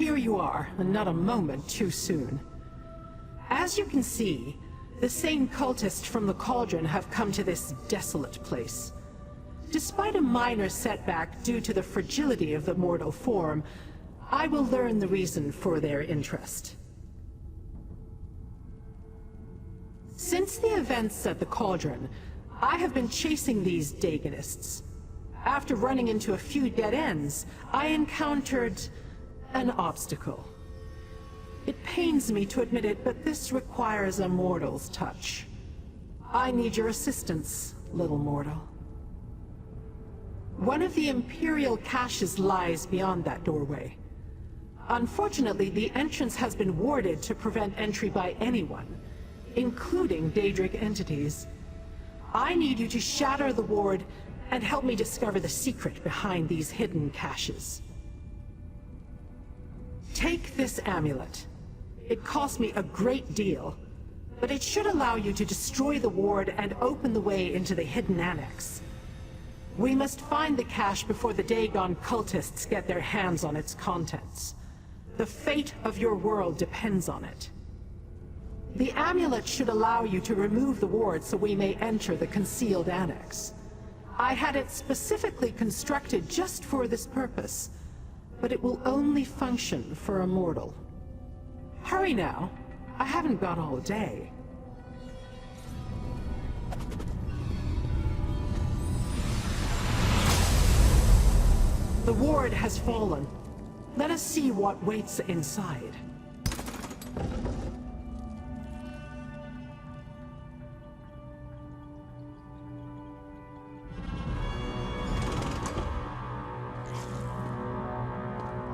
Here you are, and not a moment too soon. As you can see, the same cultists from the Cauldron have come to this desolate place. Despite a minor setback due to the fragility of the mortal form, I will learn the reason for their interest. Since the events at the Cauldron, I have been chasing these Dagonists. After running into a few dead ends, I encountered an obstacle. It pains me to admit it, but this requires a mortal's touch. I need your assistance, little mortal. One of the Imperial caches lies beyond that doorway. Unfortunately, the entrance has been warded to prevent entry by anyone, including Daedric entities. I need you to shatter the ward and help me discover the secret behind these hidden caches. Take this amulet. It cost me a great deal, but it should allow you to destroy the ward and open the way into the hidden annex. We must find the cache before the Dagon cultists get their hands on its contents. The fate of your world depends on it. The amulet should allow you to remove the ward so we may enter the concealed annex. I had it specifically constructed just for this purpose, but it will only function for a mortal. Hurry now. I haven't got all day. The ward has fallen. Let us see what waits inside.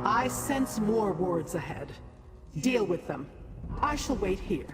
I sense more wards ahead. Deal with them. I shall wait here.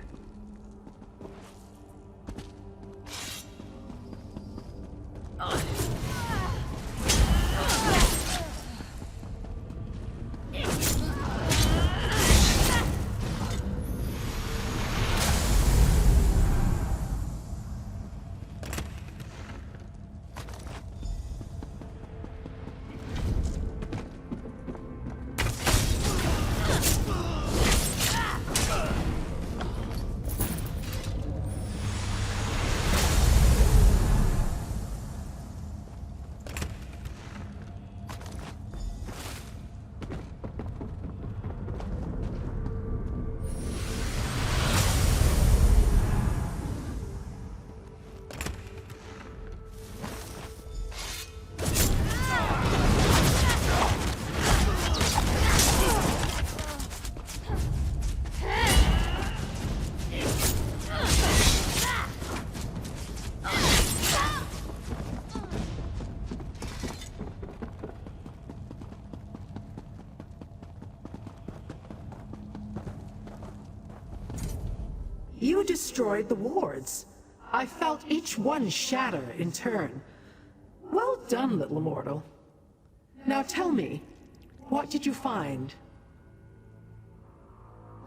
You destroyed the wards. I felt each one shatter in turn. Well done, little mortal. Now tell me, what did you find?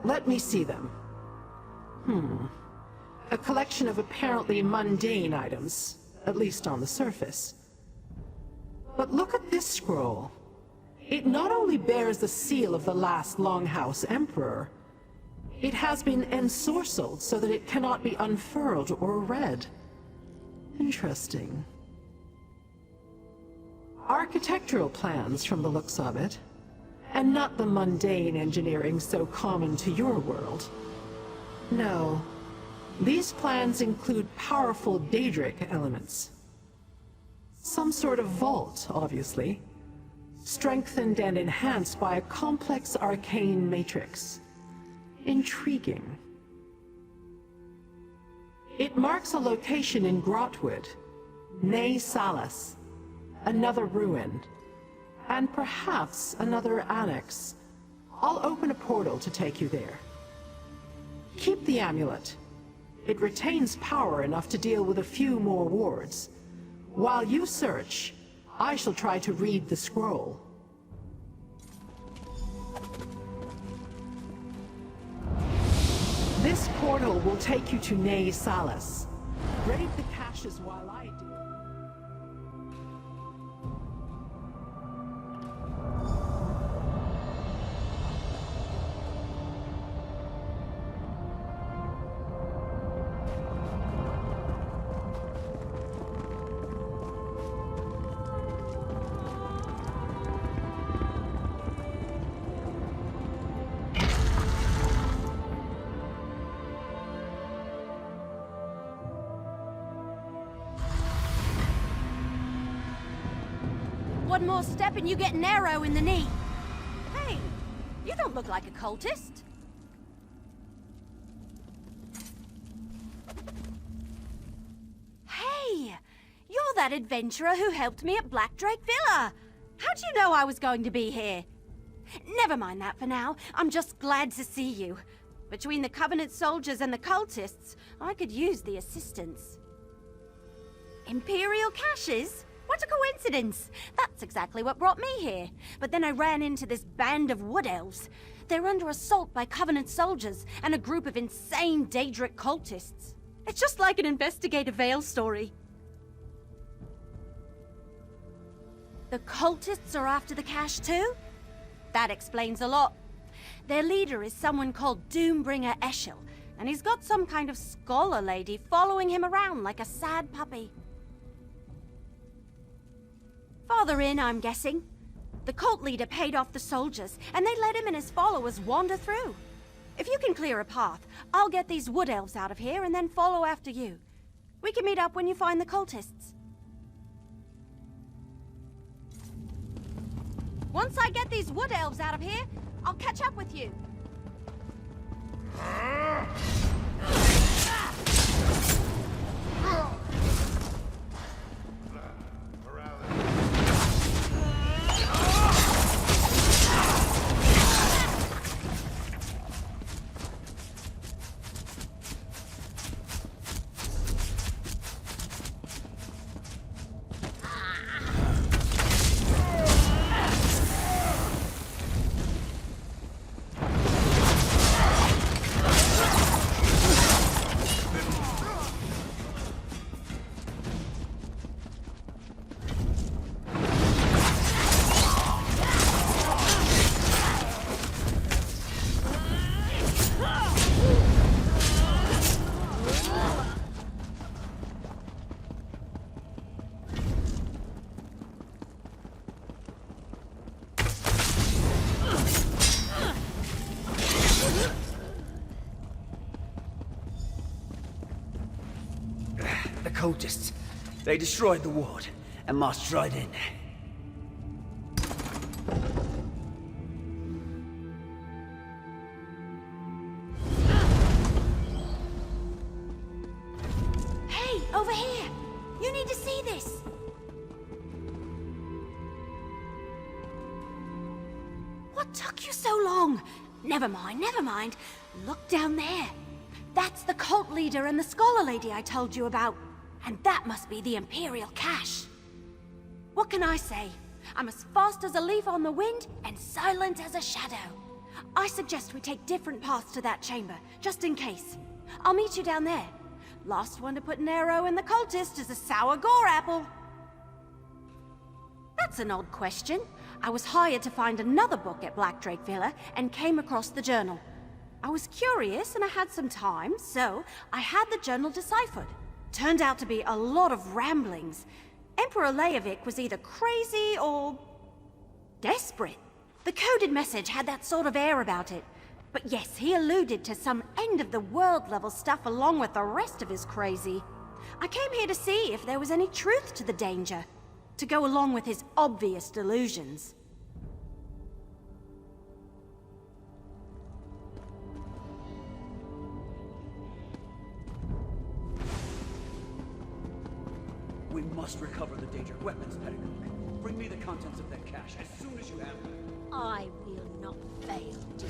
Let me see them. A collection of apparently mundane items, at least on the surface. But look at this scroll. It not only bears the seal of the last Longhouse Emperor, it has been ensorcelled so that it cannot be unfurled or read. Interesting. Architectural plans from the looks of it, and not the mundane engineering so common to your world. No, these plans include powerful Daedric elements. Some sort of vault, obviously, strengthened and enhanced by a complex arcane matrix. Intriguing. It marks a location in Grotwood, Ne Salas, another ruin, and perhaps another annex. I'll open a portal to take you there. Keep the amulet. It retains power enough to deal with a few more wards. While you search, I shall try to read the scroll. This portal will take you to Ne Salas. Raid the caches while I do. One more step and you get an arrow in the knee. Hey, you don't look like a cultist. Hey, you're that adventurer who helped me at Black Drake Villa. How'd you know I was going to be here? Never mind that for now. I'm just glad to see you. Between the Covenant soldiers and the cultists, I could use the assistance. Imperial caches? What a coincidence! That's exactly what brought me here. But then I ran into this band of wood elves. They're under assault by Covenant soldiers and a group of insane Daedric cultists. It's just like an Investigator Vale story. The cultists are after the cache too? That explains a lot. Their leader is someone called Doombringer Eshel, and he's got some kind of scholar lady following him around like a sad puppy. Farther in, I'm guessing. The cult leader paid off the soldiers, and they let him and his followers wander through. If you can clear a path, I'll get these wood elves out of here and then follow after you. We can meet up when you find the cultists. Once I get these wood elves out of here, I'll catch up with you. The cultists. They destroyed the ward and marched right in. Hey, over here! You need to see this! What took you so long? Never mind, never mind. Look down there. That's the cult leader and the scholar lady I told you about. And that must be the Imperial cache. What can I say? I'm as fast as a leaf on the wind and silent as a shadow. I suggest we take different paths to that chamber, just in case. I'll meet you down there. Last one to put an arrow in the cultist is a sour gore apple. That's an odd question. I was hired to find another book at Blackdrake Villa and came across the journal. I was curious and I had some time, so I had the journal deciphered. Turned out to be a lot of ramblings. Emperor Leovic was either crazy or desperate. The coded message had that sort of air about it. But yes, he alluded to some end-of-the-world level stuff along with the rest of his crazy. I came here to see if there was any truth to the danger, to go along with his obvious delusions. We must recover the dangerous weapons, Pedagogue. Bring me the contents of that cache as soon as you have them. I will not fail, dear.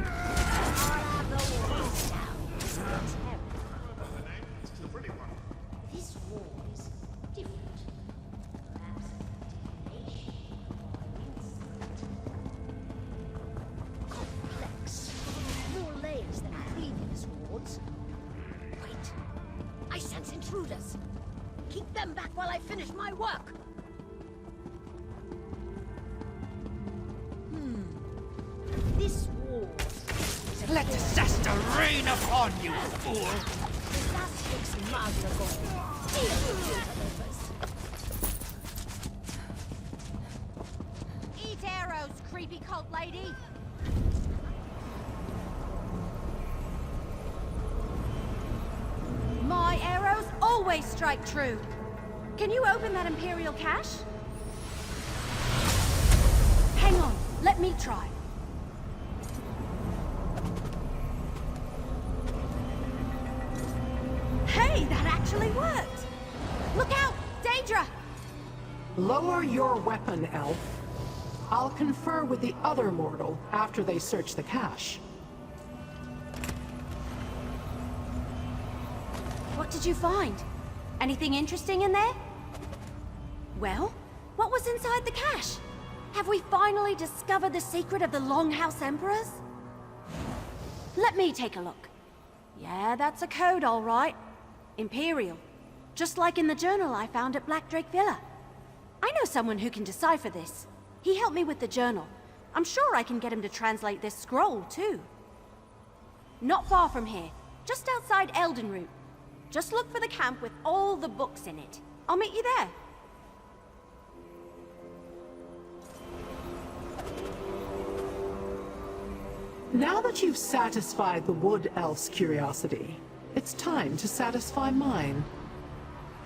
I have the walls down. It's a pretty one. This war is different. Perhaps detonation or insight. Complex. More layers than previous wars. Wait. I sense intruders. Keep them back while I finish my work. This war is a Let disaster rain upon you, fool! Disastrix Magnagor. Deal with you, Eat arrows, creepy cult lady! My arrows always strike true. Can you open that Imperial cache? Hang on, let me try. Hey, that actually worked! Look out! Daedra! Lower your weapon, Elf. I'll confer with the other mortal after they search the cache. What did you find? Anything interesting in there? Well, what was inside the cache? Have we finally discovered the secret of the Longhouse Emperors? Let me take a look. Yeah, that's a code, all right. Imperial. Just like in the journal I found at Blackdrake Villa. I know someone who can decipher this. He helped me with the journal. I'm sure I can get him to translate this scroll, too. Not far from here, just outside Elden route. Just look for the camp with all the books in it. I'll meet you there. Now that you've satisfied the Wood Elf's curiosity, it's time to satisfy mine.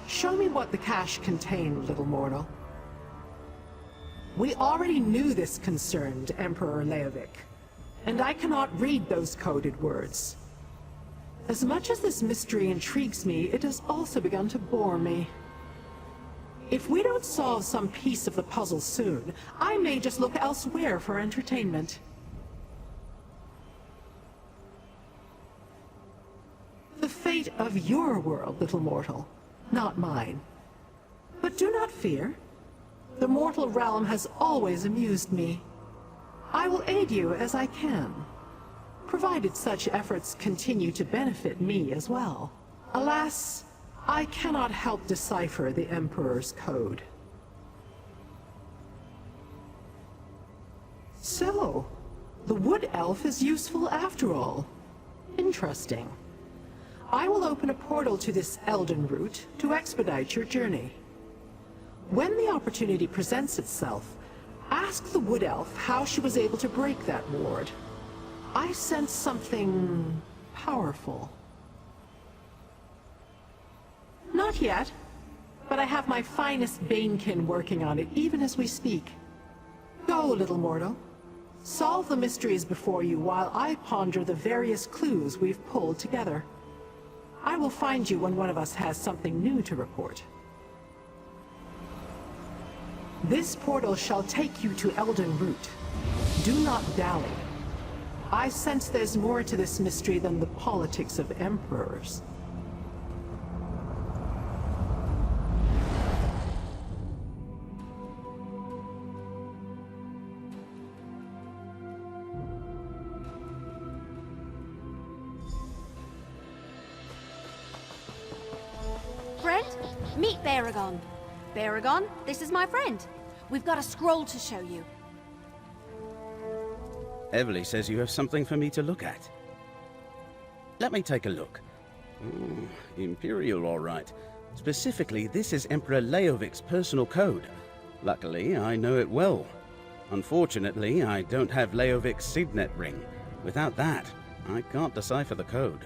Show me what the cache contained, little mortal. We already knew this concerned Emperor Leovic, and I cannot read those coded words. As much as this mystery intrigues me, it has also begun to bore me. If we don't solve some piece of the puzzle soon, I may just look elsewhere for entertainment. The fate of your world, little mortal, not mine. But do not fear. The mortal realm has always amused me. I will aid you as I can, provided such efforts continue to benefit me as well. Alas, I cannot help decipher the Emperor's code. So, the Wood Elf is useful after all. Interesting. I will open a portal to this Elden route to expedite your journey. When the opportunity presents itself, ask the Wood Elf how she was able to break that ward. I sense something powerful. Not yet, but I have my finest Banekin working on it even as we speak. Go, little mortal. Solve the mysteries before you while I ponder the various clues we've pulled together. I will find you when one of us has something new to report. This portal shall take you to Elden route. Do not dally. I sense there's more to this mystery than the politics of emperors. Meet Baragon. Baragon, this is my friend. We've got a scroll to show you. Evely says you have something for me to look at. Let me take a look. Imperial, all right. Specifically, this is Emperor Leovic's personal code. Luckily, I know it well. Unfortunately, I don't have Leovic's signet ring. Without that, I can't decipher the code.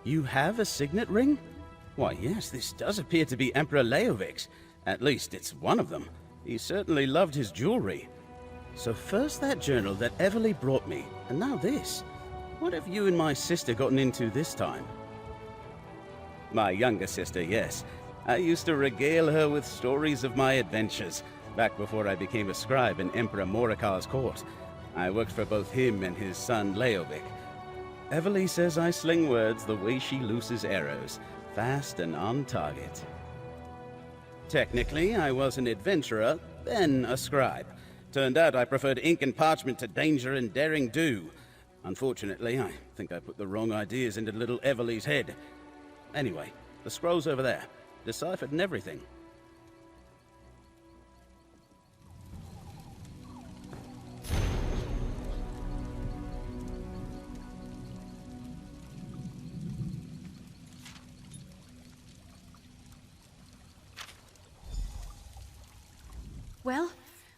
You have a signet ring? Why, yes, this does appear to be Emperor Leovic's. At least it's one of them. He certainly loved his jewelry. So first that journal that Evely brought me, and now this. What have you and my sister gotten into this time? My younger sister, yes. I used to regale her with stories of my adventures, back before I became a scribe in Emperor Morikar's court. I worked for both him and his son Leovic. Evely says I sling words the way she looses arrows, fast and on target. Technically, I was an adventurer, then a scribe. Turned out I preferred ink and parchment to danger and daring do. Unfortunately, I think I put the wrong ideas into little Evely's head. Anyway, the scroll's over there. Deciphered and everything. Well,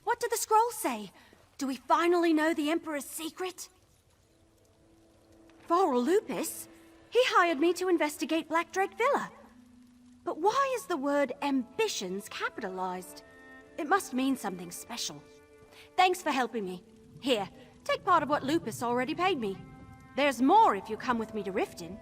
what did the scroll say? Do we finally know the Emperor's secret? Varl Lupus? He hired me to investigate Blackdrake Villa. But why is the word ambitions capitalized? It must mean something special. Thanks for helping me. Here, take part of what Lupus already paid me. There's more if you come with me to Riften.